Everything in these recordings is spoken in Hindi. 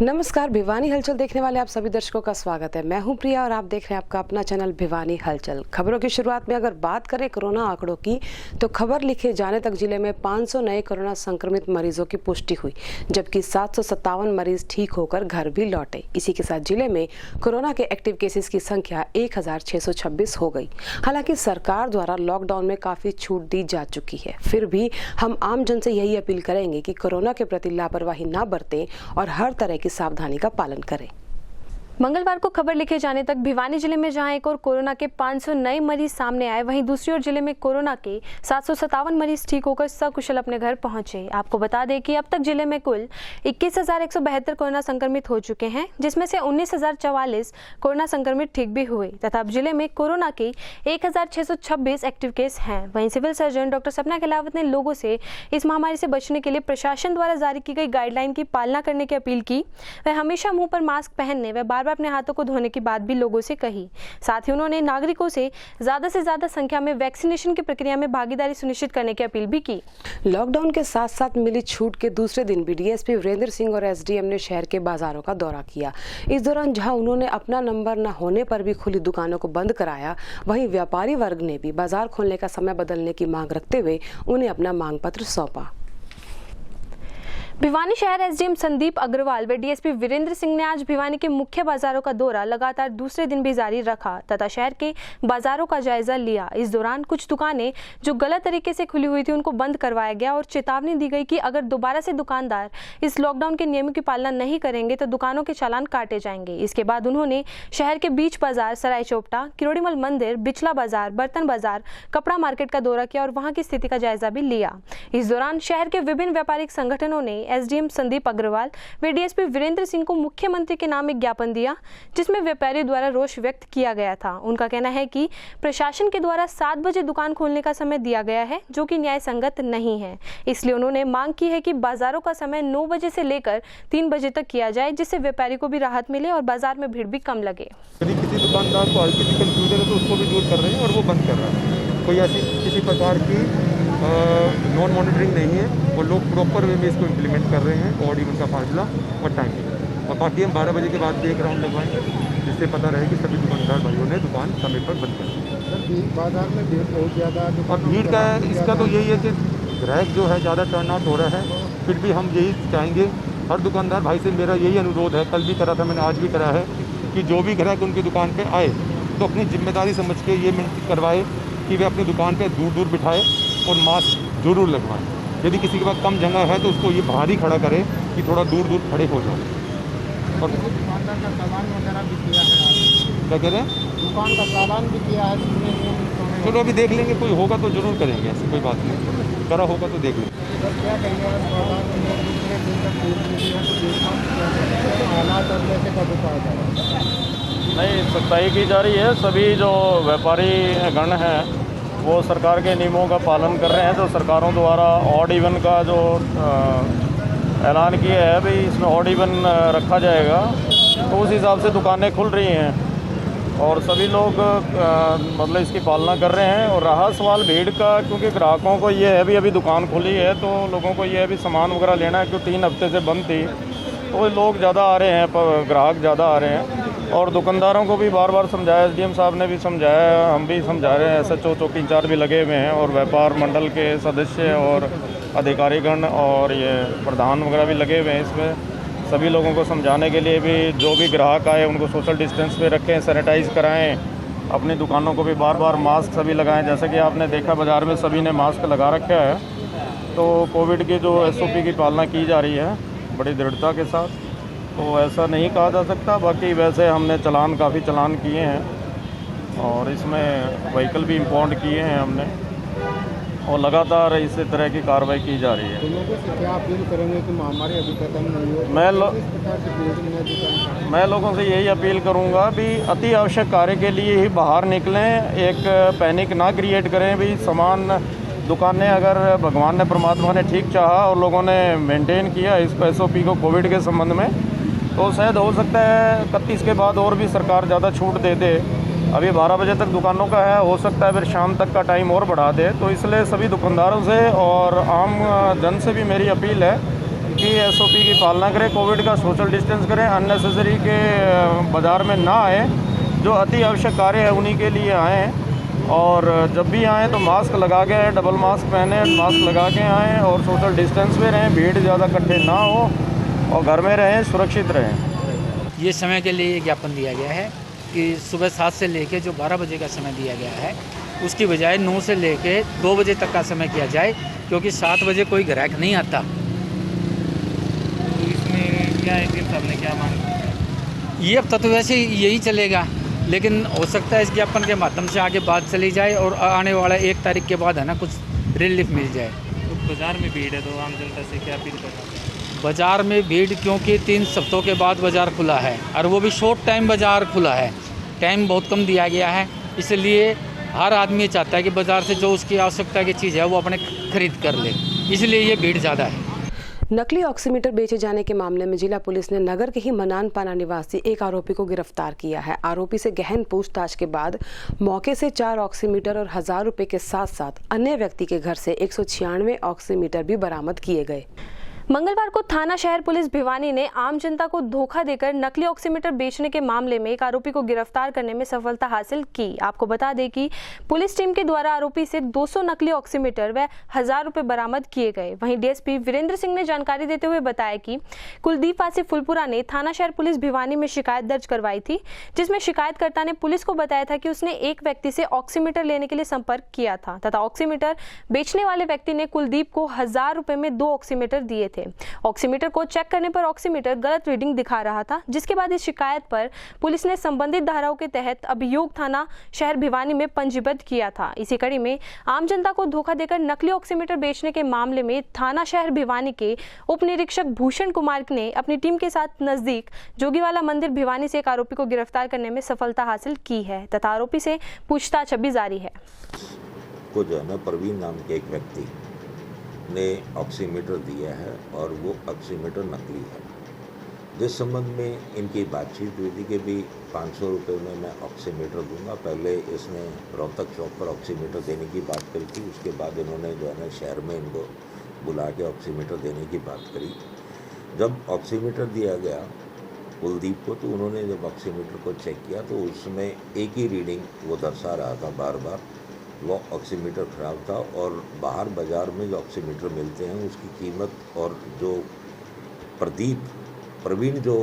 नमस्कार, भिवानी हलचल देखने वाले आप सभी दर्शकों का स्वागत है। मैं हूं प्रिया और आप देख रहे हैं आपका अपना चैनल भिवानी हलचल। खबरों की शुरुआत में अगर बात करें कोरोना आंकड़ों की, तो खबर लिखे जाने तक जिले में 500 नए कोरोना संक्रमित मरीजों की पुष्टि हुई, जबकि 757 मरीज ठीक होकर घर भी लौटे। इसी के साथ जिले में कोरोना के एक्टिव केसेस की संख्या 1626 हो गई। हालांकि सरकार द्वारा लॉकडाउन में काफी छूट दी जा चुकी है, फिर भी हम आम जन से यही अपील करेंगे कि कोरोना के प्रति लापरवाही न बरतें और हर तरह की सावधानी का पालन करें। मंगलवार को खबर लिखे जाने तक भिवानी जिले में जहां एक और कोरोना के 500 नए मरीज सामने आए, वहीं दूसरी ओर जिले में कोरोना के 757 मरीज ठीक होकर सकुशल अपने घर पहुंचे। आपको बता दें कि अब तक जिले में कुल 21,172 कोरोना संक्रमित हो चुके हैं, जिसमें से 19,044 कोरोना संक्रमित ठीक भी हुए तथा अब जिले में कोरोना के 1,626 एक्टिव केस हैं। वहीं सिविल सर्जन डॉक्टर सपना किलावत ने लोगों से इस महामारी से बचने के लिए प्रशासन द्वारा जारी की गई गाइडलाइन की पालना करने की अपील की। वह हमेशा मुंह पर मास्क पहनने व बार अपने हाथों को धोने की बात भी लोगों से कही। साथ ही उन्होंने नागरिकों से ज्यादा संख्या में वैक्सीनेशन की प्रक्रिया में भागीदारी सुनिश्चित करने की अपील भी की। लॉकडाउन के साथ साथ मिली छूट के दूसरे दिन भी डीएसपी वीरेंद्र सिंह और एसडीएम ने शहर के बाजारों का दौरा किया। इस दौरान जहां उन्होंने अपना नंबर न होने पर भी खुली दुकानों को बंद कराया, वहीं व्यापारी वर्ग ने भी बाजार खोलने का समय बदलने की मांग रखते हुए उन्हें अपना मांग पत्र सौंपा। भिवानी शहर एसडीएम संदीप अग्रवाल व डीएसपी वीरेंद्र सिंह ने आज भिवानी के मुख्य बाजारों का दौरा लगातार दूसरे दिन भी जारी रखा तथा शहर के बाजारों का जायजा लिया। इस दौरान कुछ दुकानें जो गलत तरीके से खुली हुई थी उनको बंद करवाया गया और चेतावनी दी गई कि अगर दोबारा से दुकानदार इस लॉकडाउन के नियमों की पालना नहीं करेंगे तो दुकानों के चालान काटे जाएंगे। इसके बाद उन्होंने शहर के बीच बाजार, सराय चौपटा, किरोड़ीमल मंदिर, बिचला बाजार, बर्तन बाजार, कपड़ा मार्केट का दौरा किया और वहां की स्थिति का जायजा भी लिया। इस दौरान शहर के विभिन्न व्यापारिक संगठनों ने एसडीएम संदीप अग्रवाल व डीएसपी वीरेंद्र सिंह को मुख्यमंत्री के नाम एक ज्ञापन दिया, जिसमें व्यापारियों द्वारा रोष व्यक्त किया गया था। उनका कहना है कि प्रशासन के द्वारा 7 बजे दुकान खोलने का समय दिया गया है, जो कि न्याय संगत नहीं है। इसलिए उन्होंने मांग की है कि बाजारों का समय 9 बजे से लेकर 3 बजे तक किया जाए, जिससे व्यापारी को भी राहत मिले और बाजार में भीड़ भी कम लगे। यदि किसी दुकानदार को हल्की सी कंफ्यूजन है तो उसको भी दूर कर रहे हैं और वो बंद कर रहा है। कोई ऐसी किसी प्रकार की नॉन मॉनिटरिंग नहीं है, वो लोग प्रॉपर वे में इसको इम्प्लीमेंट कर रहे हैं और इवन का फासला और टाइमिंग। और बाकी हम 12 बजे के बाद भी एक राउंड लगवाएंगे, जिससे पता रहे कि सभी दुकानदार भाइयों ने दुकान समय पर बंद कर दी। बाजार में भीड़ बहुत ज़्यादा है और भीड़ का इसका तो यही है कि ग्राहक जो है ज़्यादा टर्न आउट हो रहा है। फिर भी हम यही चाहेंगे, हर दुकानदार भाई से मेरा यही अनुरोध है, कल भी करा था मैंने, आज भी करा है, कि जो भी ग्राहक उनकी दुकान पर आए तो अपनी जिम्मेदारी समझ के ये करवाए कि वे अपनी दुकान पर दूर दूर बिठाए और मास्क जरूर लगवाएं। यदि किसी के पास कम जगह है तो उसको ये बाहर ही खड़ा करे कि थोड़ा दूर दूर खड़े हो जाए। और दुकानदार का चालान वगैरह भी किया है, क्या कह रहे हैं, दुकान का चालान भी किया है। चलो अभी देख लेंगे, कोई होगा तो जरूर करेंगे, ऐसी कोई बात नहीं, करा होगा तो देख लेंगे। क्या कहेंगे बाजार में दूसरे दिन तक हालात और कैसे काबू पाया जा रहा है? नहीं, सख्ताई की जा रही है। सभी जो व्यापारी गण हैं वो सरकार के नियमों का पालन कर रहे हैं। तो सरकारों द्वारा ऑड इवन का जो ऐलान किया है भाई, इसमें ऑड इवन रखा जाएगा, तो उस हिसाब से दुकानें खुल रही हैं और सभी लोग मतलब इसकी पालना कर रहे हैं। और रहा सवाल भीड़ का, क्योंकि ग्राहकों को ये है भी अभी दुकान खुली है तो लोगों को ये है भी सामान वगैरह लेना है, क्योंकि 3 हफ्ते से बंद थी तो लोग ज़्यादा आ रहे हैं, ग्राहक ज़्यादा आ रहे हैं। और दुकानदारों को भी बार बार समझाया, एसडीएम साहब ने भी समझाया, हम भी समझा रहे हैं, एसएचओ चौकी इंचार्ज भी लगे हुए हैं और व्यापार मंडल के सदस्य और अधिकारीगण और ये प्रधान वगैरह भी लगे हुए हैं। इसमें सभी लोगों को समझाने के लिए भी, जो भी ग्राहक आए उनको सोशल डिस्टेंस पे रखें, सैनिटाइज़ कराएं, अपनी दुकानों को भी बार बार मास्क सभी लगाएं। जैसे कि आपने देखा बाज़ार में सभी ने मास्क लगा रखा है। तो कोविड की जो SOP की पालना की जा रही है बड़ी दृढ़ता के साथ, तो ऐसा नहीं कहा जा सकता। बाकी वैसे हमने काफ़ी चलान किए हैं और इसमें व्हीकल भी इम्पाउंड किए हैं हमने, और लगातार इसी तरह की कार्रवाई की जा रही है। तो लोगों से क्या अपील करेंगे कि महामारी अभी खत्म नहीं हो? मैं लोगों से यही अपील करूंगा भी अति आवश्यक कार्य के लिए ही बाहर निकलें, एक पैनिक ना क्रिएट करें। भी सामान दुकानें अगर भगवान ने, परमात्मा ने ठीक चाहा और लोगों ने मेंटेन किया इसको SOP को कोविड के संबंध में, तो शायद हो सकता है 31 के बाद और भी सरकार ज़्यादा छूट दे दे। अभी 12 बजे तक दुकानों का है, हो सकता है फिर शाम तक का टाइम और बढ़ा दे। तो इसलिए सभी दुकानदारों से और आम जन से भी मेरी अपील है की SOP की पालना करें, कोविड का सोशल डिस्टेंस करें, अननेसेसरी के बाज़ार में ना आए। जो अति आवश्यक कार्य है उन्हीं के लिए आएँ, और जब भी आएँ तो मास्क लगा के आएँ, डबल मास्क पहने, मास्क लगा के आएँ और सोशल डिस्टेंस में रहें, भीड़ ज़्यादा इकट्ठे ना हो और घर में रहें, सुरक्षित रहें। ये समय के लिए ज्ञापन दिया गया है कि सुबह 7 से लेके जो 12 बजे का समय दिया गया है उसकी बजाय 9 से लेके 2 बजे तक का समय किया जाए, क्योंकि 7 बजे कोई ग्राहक नहीं आता। तो इसमें क्या है कि सबने क्या मांग? ये हफ्ता तो वैसे यही चलेगा, लेकिन हो सकता है इस ज्ञापन के माध्यम से आगे बात चली जाए और आने वाला 1 तारीख के बाद है ना कुछ रिलीफ मिल जाए। तो बाज़ार में भीड़ है, तो आम जनता से क्या अपील करना है? बाज़ार में भीड़, क्योंकि 3 हफ्तों के बाद बाज़ार खुला है और वो भी शॉर्ट टाइम बाज़ार खुला है, टाइम बहुत कम दिया गया है, इसलिए हर आदमी चाहता है कि बाज़ार से जो उसकी आवश्यकता की चीज़ है वो अपने खरीद कर ले, इसलिए ये भीड़ ज़्यादा है। नकली ऑक्सीमीटर बेचे जाने के मामले में जिला पुलिस ने नगर के ही मनानपाना निवासी एक आरोपी को गिरफ्तार किया है। आरोपी से गहन पूछताछ के बाद मौके से 4 ऑक्सीमीटर और 1000 रुपए के साथ साथ अन्य व्यक्ति के घर से 196 ऑक्सीमीटर भी बरामद किए गए। मंगलवार को थाना शहर पुलिस भिवानी ने आम जनता को धोखा देकर नकली ऑक्सीमीटर बेचने के मामले में एक आरोपी को गिरफ्तार करने में सफलता हासिल की। आपको बता दें कि पुलिस टीम के द्वारा आरोपी से 200 नकली ऑक्सीमीटर व 1000 रुपए बरामद किए गए। वहीं डीएसपी वीरेंद्र सिंह ने जानकारी देते हुए बताया कि कुलदीप वासी फुलपुरा ने थाना शहर पुलिस भिवानी में शिकायत दर्ज करवाई थी, जिसमें शिकायतकर्ता ने पुलिस को बताया था कि उसने एक व्यक्ति से ऑक्सीमीटर लेने के लिए संपर्क किया था तथा ऑक्सीमीटर बेचने वाले व्यक्ति ने कुलदीप को 1000 रुपए में 2 ऑक्सीमीटर दिए थे। ऑक्सीमीटर को चेक करने पर ऑक्सीमीटर गलत रीडिंग दिखा रहा था, जिसके बाद इस शिकायत पर पुलिस ने संबंधित धाराओं के तहत अभियोग थाना शहर भिवानी में पंजीबद्ध किया था। इसी कड़ी में आम जनता को धोखा देकर नकली ऑक्सीमीटर बेचने के मामले में थाना शहर भिवानी के उप निरीक्षक भूषण कुमार ने अपनी टीम के साथ नजदीक जोगीवाला मंदिर भिवानी से एक आरोपी को गिरफ्तार करने में सफलता हासिल की है तथा आरोपी से पूछताछ अभी जारी है। को जो है ना परवीन नाम के एक व्यक्ति ने ऑक्सीमीटर दिया है और वो ऑक्सीमीटर नकली है, जिस संबंध में इनकी बातचीत हुई थी कि भी 500 रुपये में मैं ऑक्सीमीटर दूंगा। पहले इसने रोहतक चौक पर ऑक्सीमीटर देने की बात करी थी, उसके बाद इन्होंने जो है ना शहर में इनको बुला के ऑक्सीमीटर देने की बात करी। जब ऑक्सीमीटर दिया गया कुलदीप को, तो उन्होंने जब ऑक्सीमीटर को चेक किया तो उसमें एक ही रीडिंग वो दर्शा रहा था, बार बार वो ऑक्सीमीटर ख़राब था। और बाहर बाज़ार में जो ऑक्सीमीटर मिलते हैं उसकी कीमत और जो प्रवीण जो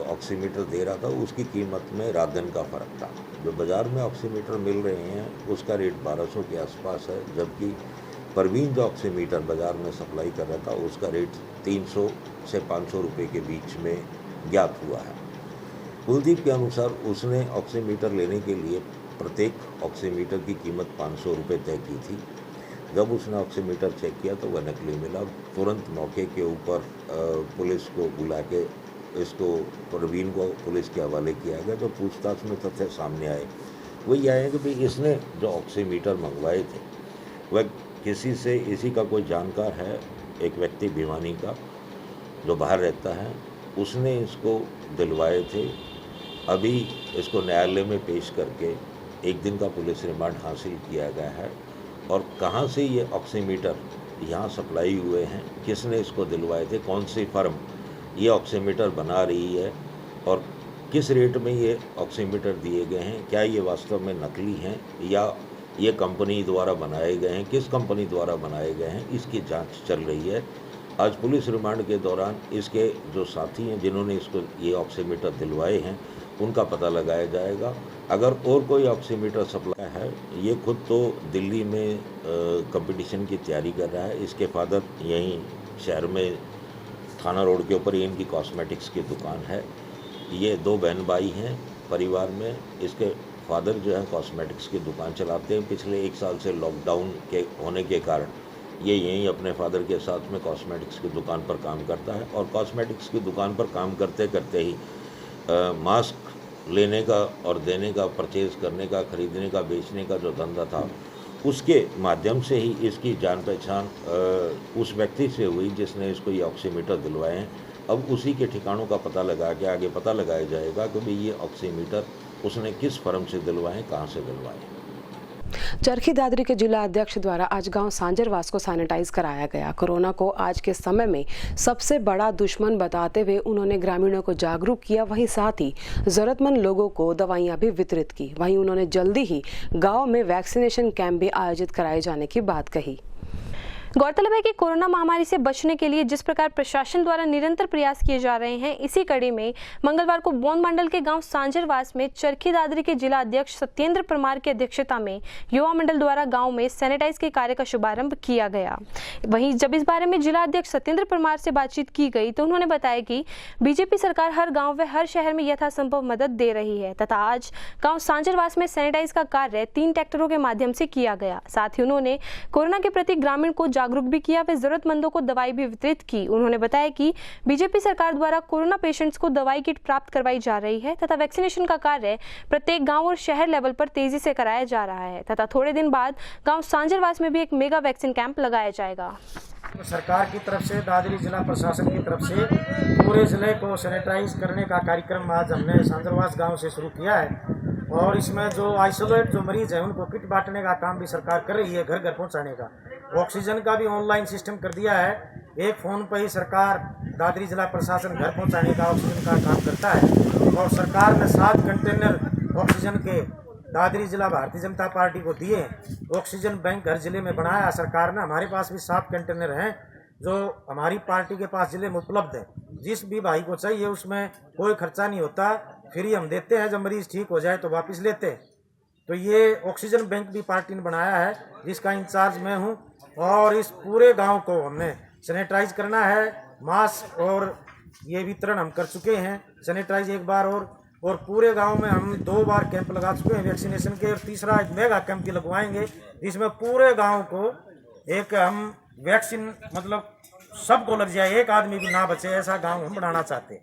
ऑक्सीमीटर दे रहा था उसकी कीमत में रात दिन का फ़र्क था। जो बाज़ार में ऑक्सीमीटर मिल रहे हैं उसका रेट 1200 के आसपास है, जबकि प्रवीण जो ऑक्सीमीटर बाज़ार में सप्लाई कर रहा था उसका रेट 300 से 500 रुपये के बीच में ज्ञात हुआ है। कुलदीप के अनुसार उसने ऑक्सीमीटर लेने के लिए प्रत्येक ऑक्सीमीटर की कीमत 500 रुपये तय की थी। जब उसने ऑक्सीमीटर चेक किया तो वह नकली मिला। तुरंत मौके के ऊपर पुलिस को बुला के इसको प्रवीण को पुलिस के हवाले किया गया। जो पूछताछ में तथ्य सामने आए वो ये आए कि भाई इसने जो ऑक्सीमीटर मंगवाए थे वह किसी से, इसी का कोई जानकार है, एक व्यक्ति भिवानी का जो बाहर रहता है, उसने इसको दिलवाए थे। अभी इसको न्यायालय में पेश करके 1 दिन का पुलिस रिमांड हासिल किया गया है। और कहाँ से ये ऑक्सीमीटर यहाँ सप्लाई हुए हैं, किसने इसको दिलवाए थे, कौन सी फर्म ये ऑक्सीमीटर बना रही है और किस रेट में ये ऑक्सीमीटर दिए गए हैं, क्या ये वास्तव में नकली हैं या ये कंपनी द्वारा बनाए गए हैं, किस कंपनी द्वारा बनाए गए हैं, इसकी जांच चल रही है। आज पुलिस रिमांड के दौरान इसके जो साथी हैं जिन्होंने इसको ये ऑक्सीमीटर दिलवाए हैं उनका पता लगाया जाएगा। अगर और कोई ऑक्सीमीटर सप्लाई है, ये खुद तो दिल्ली में कंपटीशन की तैयारी कर रहा है। इसके फादर यहीं शहर में थाना रोड के ऊपर ही इनकी कॉस्मेटिक्स की दुकान है। ये 2 बहन भाई हैं परिवार में। इसके फादर जो है कॉस्मेटिक्स की दुकान चलाते हैं। पिछले 1 साल से लॉकडाउन के होने के कारण ये यहीं अपने फादर के साथ में कॉस्मेटिक्स की दुकान पर काम करता है और कॉस्मेटिक्स की दुकान पर काम करते करते ही मास्क लेने का और देने का, परचेज़ करने का, ख़रीदने का, बेचने का जो धंधा था उसके माध्यम से ही इसकी जान पहचान उस व्यक्ति से हुई जिसने इसको ये ऑक्सीमीटर दिलवाए हैं। अब उसी के ठिकानों का पता लगा के आगे पता लगाया जाएगा कि भाई ये ऑक्सीमीटर उसने किस फर्म से दिलवाए, कहाँ से दिलवाए। चरखी दादरी के जिला अध्यक्ष द्वारा आज गांव सांजरवास को सैनिटाइज कराया गया। कोरोना को आज के समय में सबसे बड़ा दुश्मन बताते हुए उन्होंने ग्रामीणों को जागरूक किया, वहीं साथ ही जरूरतमंद लोगों को दवाइयां भी वितरित की। वहीं उन्होंने जल्दी ही गांव में वैक्सीनेशन कैंप भी आयोजित कराए जाने की बात कही। गौरतलब है कि कोरोना महामारी से बचने के लिए जिस प्रकार प्रशासन द्वारा निरंतर प्रयास किए जा रहे हैं, इसी कड़ी में मंगलवार को बोंद मंडल के गांव सांजरवास में चरखी दादरी के जिला अध्यक्ष सत्येंद्र परमार की अध्यक्षता में युवा मंडल द्वारा गांव में सैनिटाइज के कार्य का शुभारंभ किया गया। वहीं जब इस बारे में जिला अध्यक्ष सत्येंद्र परमार से बातचीत की गई तो उन्होंने बताया कि बीजेपी सरकार हर गाँव व हर शहर में यथासंभव मदद दे रही है तथा आज गाँव सांजरवास में सैनिटाइज का कार्य 3 ट्रैक्टरों के माध्यम से किया गया। साथ ही उन्होंने कोरोना के प्रति ग्रामीण को जागरूक भी किया व जरूरतमंदों को दवाई भी वितरित की। उन्होंने बताया कि बीजेपी सरकार द्वारा कोरोना पेशेंट्स को दवाई किट प्राप्त करवाई जा रही है तथा वैक्सीनेशन का कार्य प्रत्येक गांव और शहर लेवल पर तेजी से कराया जा रहा है तथा थोड़े दिन बाद गांव सांजरवास में भी एक मेगा वैक्सीन कैंप लगाया जाएगा। सरकार की तरफ से, दादरी जिला प्रशासन की तरफ से पूरे जिले को सैनिटाइज करने का कार्यक्रम आज हमने सांजरवास गांव से शुरू किया है और इसमें जो आइसोलेट जो मरीज है उनको किट बांटने का काम भी सरकार कर रही है, घर घर पहुंचाने का। ऑक्सीजन का भी ऑनलाइन सिस्टम कर दिया है। एक फ़ोन पर ही सरकार, दादरी जिला प्रशासन घर पहुंचाने का ऑक्सीजन का काम करता है और सरकार ने 7 कंटेनर ऑक्सीजन के दादरी जिला भारतीय जनता पार्टी को दिए। ऑक्सीजन बैंक हर जिले में बनाया सरकार ने। हमारे पास भी 7 कंटेनर हैं जो हमारी पार्टी के पास जिले में उपलब्ध है। जिस भी भाई को चाहिए उसमें कोई खर्चा नहीं होता, फ्री हम देते हैं। जब मरीज ठीक हो जाए तो वापस लेते हैं। तो ये ऑक्सीजन बैंक भी पार्टी ने बनाया है जिसका इंचार्ज मैं हूँ और इस पूरे गांव को हमने सैनिटाइज करना है। मास्क और ये वितरण हम कर चुके हैं, सैनिटाइज एक बार और पूरे गांव में हम 2 बार कैंप लगा चुके हैं वैक्सीनेशन के और तीसरा एक मेगा कैंप भी लगवाएंगे जिसमें पूरे गांव को एक हम वैक्सीन मतलब सबको लग जाए, एक आदमी भी ना बचे, ऐसा गांव हम बनाना चाहते हैं।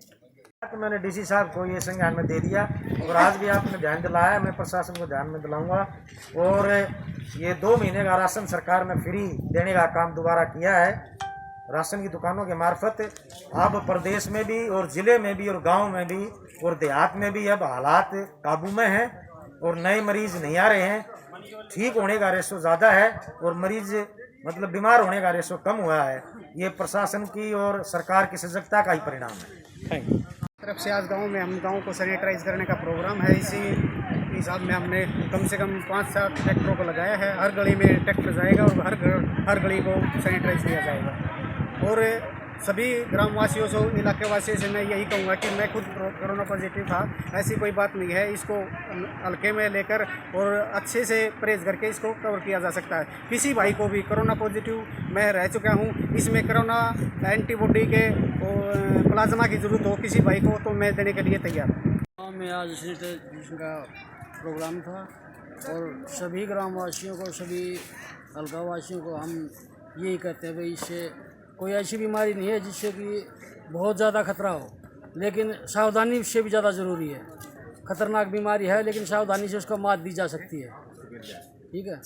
तो मैंने डीसी साहब को ये संज्ञान में दे दिया और आज भी आपने ध्यान दिलाया, मैं प्रशासन को ध्यान में दिलाऊंगा। और ये 2 महीने का राशन सरकार ने फ्री देने का काम दोबारा किया है राशन की दुकानों के मार्फत। अब प्रदेश में भी और ज़िले में भी और गांव में भी और देहात में भी अब हालात काबू में हैं और नए मरीज नहीं आ रहे हैं। ठीक होने का रेशो ज़्यादा है और मरीज मतलब बीमार होने का रेशो कम हुआ है। ये प्रशासन की और सरकार की सजगता का ही परिणाम है। Thank you. तरफ से आज गांव में हम गांव को सैनिटाइज करने का प्रोग्राम है। इसी हिसाब में हमने कम से कम 5-7 ट्रैक्टरों को लगाया है। हर गली में ट्रैक्टर जाएगा और हर गली को सैनिटाइज किया जाएगा। और सभी ग्रामवासियों से, इलाके वासियों से मैं यही कहूँगा कि मैं खुद कोरोना पॉजिटिव था, ऐसी कोई बात नहीं है। इसको हल्के में लेकर और अच्छे से परहेज करके इसको कवर किया जा सकता है। किसी भाई को भी कोरोना पॉजिटिव मैं रह चुका हूँ, इसमें कोरोना एंटीबॉडी के प्लाज्मा की ज़रूरत हो किसी भाई को तो मैं देने के लिए तैयार हूँ। गाँव में आज सैनिटाइजेशन का प्रोग्राम था और सभी ग्रामवासियों को, सभी हल्का वासियों को हम यही कहते हैं भाई इससे कोई ऐसी बीमारी नहीं है जिससे कि बहुत ज़्यादा खतरा हो, लेकिन सावधानी से भी ज़्यादा ज़रूरी है। खतरनाक बीमारी है लेकिन सावधानी से उसको मात दी जा सकती है। ठीक है।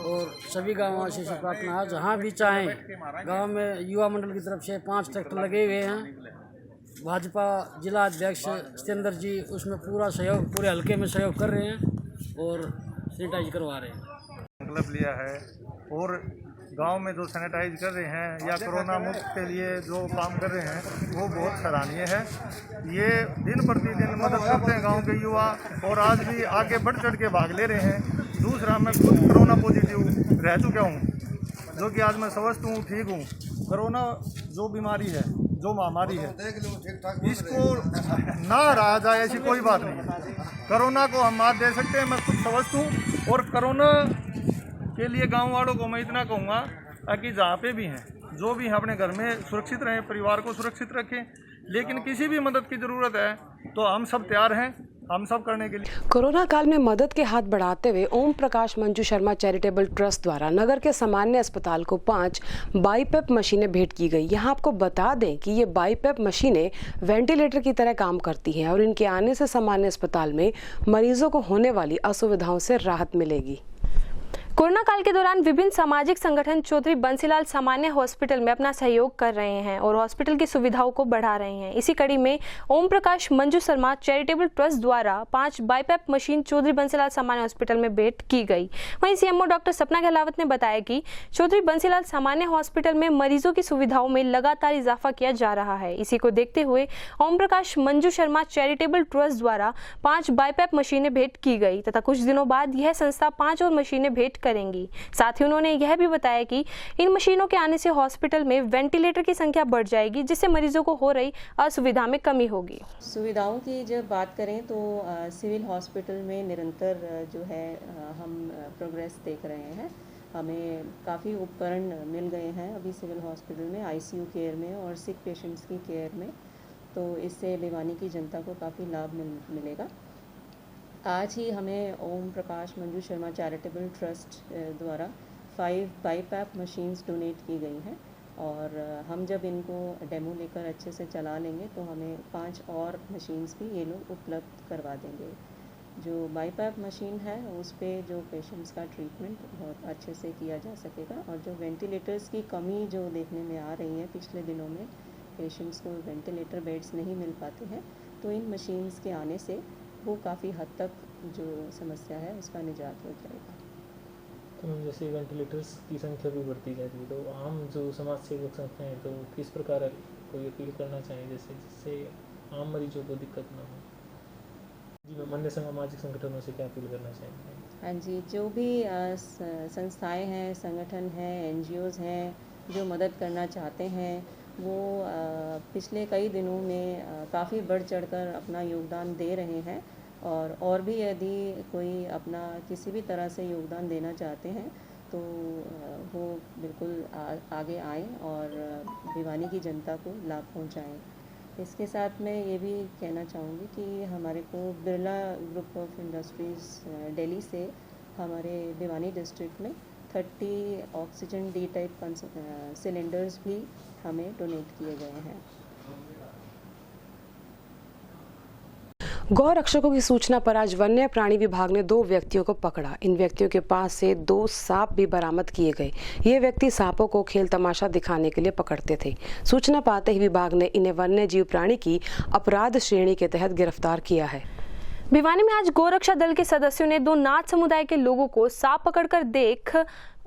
और सभी गाँववासियों से प्रार्थना है जहाँ भी चाहें, गांव में युवा मंडल की तरफ से 5 ट्रैक्टर लगे हुए हैं। भाजपा जिला अध्यक्ष सत्येंद्र जी उसमें पूरा सहयोग, पूरे हल्के में सहयोग कर रहे हैं और सैनिटाइज करवा रहे हैं। संकल्प लिया है और गांव में जो सैनिटाइज कर रहे हैं या कोरोना मुक्त के लिए जो काम कर रहे हैं वो बहुत सराहनीय है। ये दिन प्रतिदिन मदद करते हैं गांव के युवा और आज भी आगे बढ़ चढ़ के भाग ले रहे हैं। दूसरा, मैं खुद कोरोना पॉजिटिव रह चुका हूँ जो कि आज मैं स्वस्थ हूँ, ठीक हूँ। कोरोना जो बीमारी है, जो महामारी है, इसको ना रहा जाए ऐसी कोई बात नहीं है। कोरोना को हम मात दे सकते हैं। मैं खुद स्वस्थ हूँ और कोरोना के लिए गांव वालों को मैं इतना कहूँगा कि जहाँ पे भी हैं, जो भी हैं अपने घर में सुरक्षित रहें, परिवार को सुरक्षित रखें। लेकिन किसी भी मदद की ज़रूरत है तो हम सब तैयार हैं, हम सब करने के लिए। कोरोना काल में मदद के हाथ बढ़ाते हुए ओम प्रकाश मंजू शर्मा चैरिटेबल ट्रस्ट द्वारा नगर के सामान्य अस्पताल को 5 बाईपेप मशीनें भेंट की गई। यहाँ आपको बता दें कि ये बाईपेप मशीनें वेंटिलेटर की तरह काम करती हैं और इनके आने से सामान्य अस्पताल में मरीजों को होने वाली असुविधाओं से राहत मिलेगी। कोरोना काल के दौरान विभिन्न सामाजिक संगठन चौधरी बंसीलाल सामान्य हॉस्पिटल में अपना सहयोग कर रहे हैं और हॉस्पिटल की सुविधाओं को बढ़ा रहे हैं। इसी कड़ी में ओम प्रकाश मंजू शर्मा चैरिटेबल ट्रस्ट द्वारा 5 बाईपैप मशीन चौधरी बंसीलाल सामान्य हॉस्पिटल में भेंट की गई। वहीं सीएमओ डॉक्टर सपना गहलावत ने बताया कि चौधरी बंसीलाल सामान्य हॉस्पिटल में मरीजों की सुविधाओं में लगातार इजाफा किया जा रहा है। इसी को देखते हुए ओम प्रकाश मंजू शर्मा चैरिटेबल ट्रस्ट द्वारा 5 बाईपैप मशीनें भेंट की गई तथा कुछ दिनों बाद यह संस्था 5 और मशीनें भेंट करेंगी। साथ ही उन्होंने यह भी बताया कि इन मशीनों के आने से हॉस्पिटल में वेंटिलेटर की संख्या बढ़ जाएगी, जिससे मरीजों को हो रही असुविधा में कमी होगी। सुविधाओं की जब बात करें तो सिविल हॉस्पिटल में निरंतर जो है हम प्रोग्रेस देख रहे हैं। हमें काफ़ी उपकरण मिल गए हैं अभी सिविल हॉस्पिटल में, आईसीयू केयर में और सिक पेशेंट्स की केयर में, तो इससे भिवानी की जनता को काफ़ी लाभ मिलेगा। आज ही हमें ओम प्रकाश मंजू शर्मा चैरिटेबल ट्रस्ट द्वारा 5 बाईपैप मशीन्स डोनेट की गई हैं और हम जब इनको डेमो लेकर अच्छे से चला लेंगे तो हमें 5 और मशीन्स भी ये लोग उपलब्ध करवा देंगे। जो बाईपैप मशीन है उस पर जो पेशेंट्स का ट्रीटमेंट बहुत अच्छे से किया जा सकेगा और जो वेंटिलेटर्स की कमी जो देखने में आ रही है, पिछले दिनों में पेशेंट्स को वेंटिलेटर बेड्स नहीं मिल पाते हैं, तो इन मशीन्स के आने से वो काफ़ी हद तक जो समस्या है उसका निजात हो जाएगा। तो जैसे वेंटिलेटर्स की संख्या भी बढ़ती जाती है, तो आम जो समाज सेवक संस्थाएं हैं तो किस प्रकार कोई अपील करना चाहिए जिससे आम मरीजों को दिक्कत ना हो? जी, अन्य सामाजिक संगठनों से क्या अपील करना चाहिए? हाँ जी, जो भी संस्थाएं हैं, संगठन हैं, एनजीओज़ हैं जो मदद करना चाहते हैं, वो पिछले कई दिनों में काफ़ी बढ़ चढ़कर अपना योगदान दे रहे हैं और भी यदि कोई अपना किसी भी तरह से योगदान देना चाहते हैं तो वो बिल्कुल आगे आएँ और भिवानी की जनता को लाभ पहुंचाएं। इसके साथ मैं ये भी कहना चाहूँगी कि हमारे को Birla group of industries Delhi से हमारे भिवानी डिस्ट्रिक्ट में 30 ऑक्सीजन डी टाइप सिलेंडर्स भी हमें डोनेट किए गए हैं। गौ रक्षकों की सूचना पर आज वन्य प्राणी विभाग ने 2 व्यक्तियों को पकड़ा। इन व्यक्तियों के पास से 2 सांप भी बरामद किए गए। ये व्यक्ति सांपों को खेल तमाशा दिखाने के लिए पकड़ते थे। सूचना पाते ही विभाग ने इन्हें वन्य जीव प्राणी की अपराध श्रेणी के तहत गिरफ्तार किया है। भिवानी में आज गोरक्षा दल के सदस्यों ने 2 नाथ समुदाय के लोगों को सांप पकड़कर देख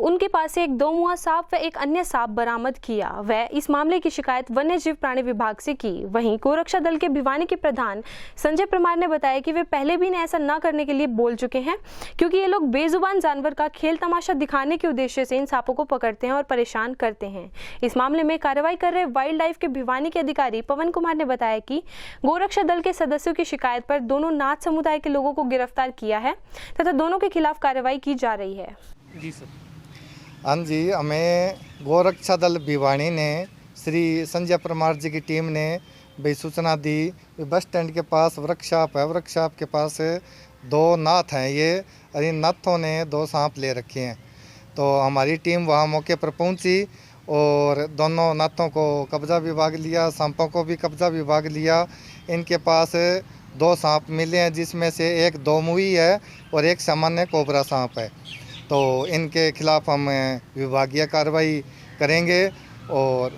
उनके पास से एक 2 मुहा सांप व एक अन्य सांप बरामद किया। वह इस मामले की शिकायत वन्य जीव प्राणी विभाग से की। वहीं गोरक्षा दल के भिवानी के प्रधान संजय परमार ने बताया कि वे पहले भी इन्हें ऐसा न करने के लिए बोल चुके हैं, क्योंकि ये लोग बेजुबान जानवर का खेल तमाशा दिखाने के उद्देश्य से इन सांपों को पकड़ते हैं और परेशान करते हैं। इस मामले में कार्रवाई कर रहे वाइल्ड लाइफ के भिवानी के अधिकारी पवन कुमार ने बताया कि गोरक्षा दल के सदस्यों की शिकायत पर दोनों नाथ समुदाय के लोगों को गिरफ्तार किया है तथा दोनों के खिलाफ कार्रवाई की जा रही है। जी सर। हाँ जी, हमें गोरक्षा दल भिवानी ने श्री संजय परमार जी की टीम ने भाई सूचना दी, बस स्टैंड के पास वर्कशॉप है, वर्कशॉप के पास 2 नाथ हैं ये, और इन नाथों ने 2 सांप ले रखे हैं। तो हमारी टीम वहाँ मौके पर पहुँची और दोनों नाथों को कब्जा विभाग लिया, सांपों को भी कब्जा विभाग लिया। इनके पास 2 सांप मिले हैं, जिसमें से एक 2 मुही है और एक सामान्य कोबरा सांप है। तो इनके खिलाफ हम विभागीय कार्रवाई करेंगे और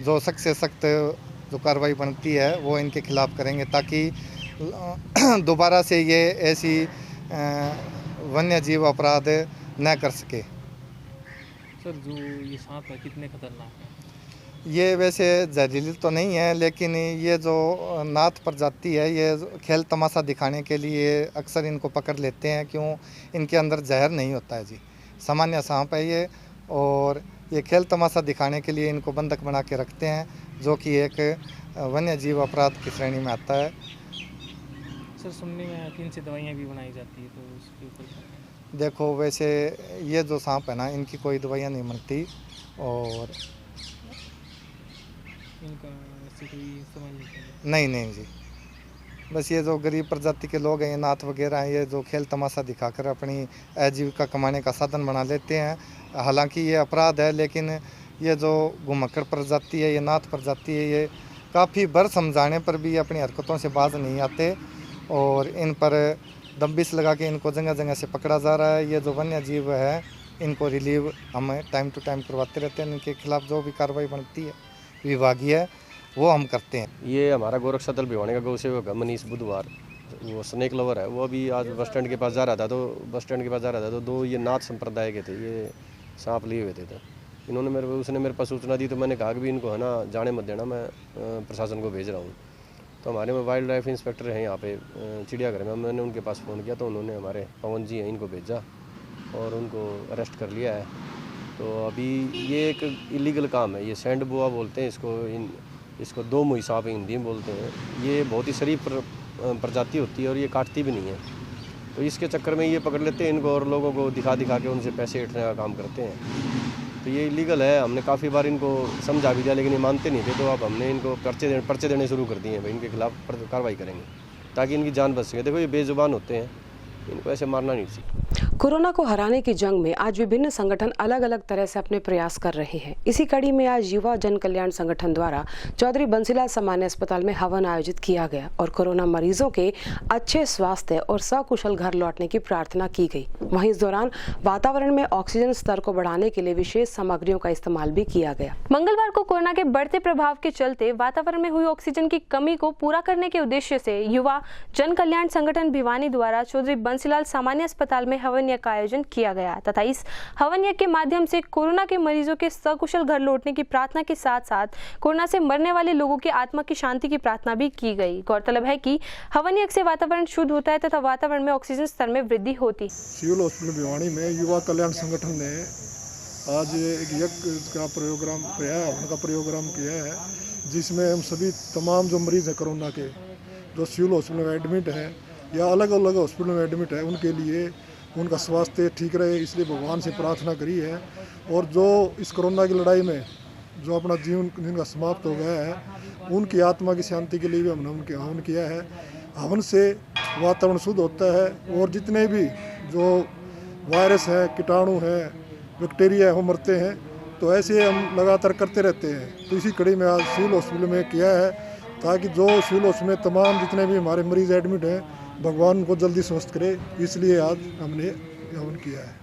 जो सख्त से सख्त जो कार्रवाई बनती है वो इनके खिलाफ करेंगे, ताकि दोबारा से ये ऐसी वन्य जीव अपराध न कर सके। सर, जो ये सांप है कितने खतरनाक है? ये वैसे जहरीली तो नहीं है, लेकिन ये जो नाथ प्रजाति है ये खेल तमाशा दिखाने के लिए अक्सर इनको पकड़ लेते हैं। क्यों? इनके अंदर जहर नहीं होता है जी, सामान्य सांप है ये, और ये खेल तमाशा दिखाने के लिए इनको बंधक बना के रखते हैं, जो कि एक वन्य जीव अपराध की श्रेणी में आता है। सर, सुनने में आया कि इनसे दवाइयाँ भी बनाई जाती है, तो उसके ऊपर देखो, वैसे ये जो सांप है ना, इनकी कोई दवाइयाँ नहीं बनती और इनका ऐसे कोई समझ नहीं जी, बस ये जो गरीब प्रजाति के लोग हैं, ये नाथ वगैरह हैं, ये जो खेल तमाशा दिखाकर अपनी आजीविका कमाने का साधन बना लेते हैं। हालांकि ये अपराध है, लेकिन ये जो घुमक्कड़ प्रजाति है, ये नाथ प्रजाति है, ये काफ़ी बार समझाने पर भी अपनी हरकतों से बाज नहीं आते और इन पर दबिश लगा के इनको जगह जगह से पकड़ा जा रहा है। ये जो वन्य जीव है इनको रिलीव हम टाइम टू टाइम करवाते रहते हैं। इनके खिलाफ जो भी कार्रवाई बनती है विभागीय वो हम करते हैं। ये हमारा गोरक्षा दल भिवानी का गौ सेवक है मनीष बुधवार, वो स्नेक लवर है। वो अभी आज बस स्टैंड के पास जा रहा था तो दो ये नाथ संप्रदाय के थे, ये सांप लिए हुए थे। तो उसने मेरे पास सूचना दी, तो मैंने कहा कि भी इनको है ना जाने मत देना, मैं प्रशासन को भेज रहा हूँ। तो हमारे में वाइल्ड लाइफ इंस्पेक्टर हैं यहाँ पे चिड़ियाघर में, मैंने उनके पास फ़ोन किया तो उन्होंने हमारे पवन जी हैं इनको भेजा और उनको अरेस्ट कर लिया है। तो अभी ये एक इलीगल काम है, ये सैंड बुआ बोलते हैं इसको 2 मुई सांप हिंदी में बोलते हैं। ये बहुत ही शरीफ प्रजाति होती है और ये काटती भी नहीं है, तो इसके चक्कर में ये पकड़ लेते हैं इनको और लोगों को दिखा के उनसे पैसे ऐंठने का काम करते हैं। तो ये इलीगल है। हमने काफ़ी बार इनको समझा भी दिया लेकिन ये मानते नहीं थे, तो अब हमने इनको पर्चे देने शुरू कर दिए हैं। भाई इनके खिलाफ कार्रवाई करेंगे ताकि इनकी जान बच सके। देखो ये बेजुबान होते हैं, इनको ऐसे मारना नहीं चाहिए। कोरोना को हराने की जंग में आज विभिन्न संगठन अलग अलग तरह से अपने प्रयास कर रहे हैं। इसी कड़ी में आज युवा जन कल्याण संगठन द्वारा चौधरी बंसीलाल सामान्य अस्पताल में हवन आयोजित किया गया और कोरोना मरीजों के अच्छे स्वास्थ्य और सकुशल घर लौटने की प्रार्थना की गई। वहीं इस दौरान वातावरण में ऑक्सीजन स्तर को बढ़ाने के लिए विशेष सामग्रियों का इस्तेमाल भी किया गया। मंगलवार को कोरोना के बढ़ते प्रभाव के चलते वातावरण में हुई ऑक्सीजन की कमी को पूरा करने के उद्देश्य से युवा जन कल्याण संगठन भिवानी द्वारा चौधरी बंसीलाल सामान्य अस्पताल में हवन यज्ञ का आयोजन किया गया तथा इस हवन यज्ञ के माध्यम से कोरोना के मरीजों के सकुशल घर लौटने की प्रार्थना के साथ साथ कोरोना से मरने वाले लोगों की आत्मा की शांति की प्रार्थना भी की गई। गौरतलब है कि हवन यज्ञ से वातावरण शुद्ध होता है तथा वातावरण में ऑक्सीजन स्तर में वृद्धि होती। सिविल हॉस्पिटल भिवानी में युवा कल्याण संगठन ने आज एक यज्ञ का प्रोग्राम किया है जिसमें हम सभी तमाम जो मरीज हैं कोरोना के, जो सिविल हॉस्पिटल में एडमिट हैं या अलग अलग हॉस्पिटल में एडमिट है, उनके लिए उनका स्वास्थ्य ठीक रहे इसलिए भगवान से प्रार्थना करी है। और जो इस कोरोना की लड़ाई में जो अपना जीवन जिनका समाप्त हो गया है उनकी आत्मा की शांति के लिए भी हमने उनके हवन किया है। हवन से वातावरण शुद्ध होता है और जितने भी जो वायरस हैं, कीटाणु हैं, बैक्टीरिया है वो मरते हैं। तो ऐसे हम लगातार करते रहते हैं। तो इसी कड़ी में आज सिविल हॉस्पिटल में किया है ताकि जो सिविल हॉस्पिटल में तमाम जितने भी हमारे मरीज एडमिट हैं भगवान उनको जल्दी स्वस्थ करे, इसलिए आज हमने हवन किया है।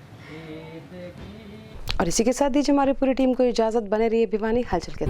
और इसी के साथ दीजिए हमारी पूरी टीम को इजाजत। बने रहिए भिवानी हलचल के।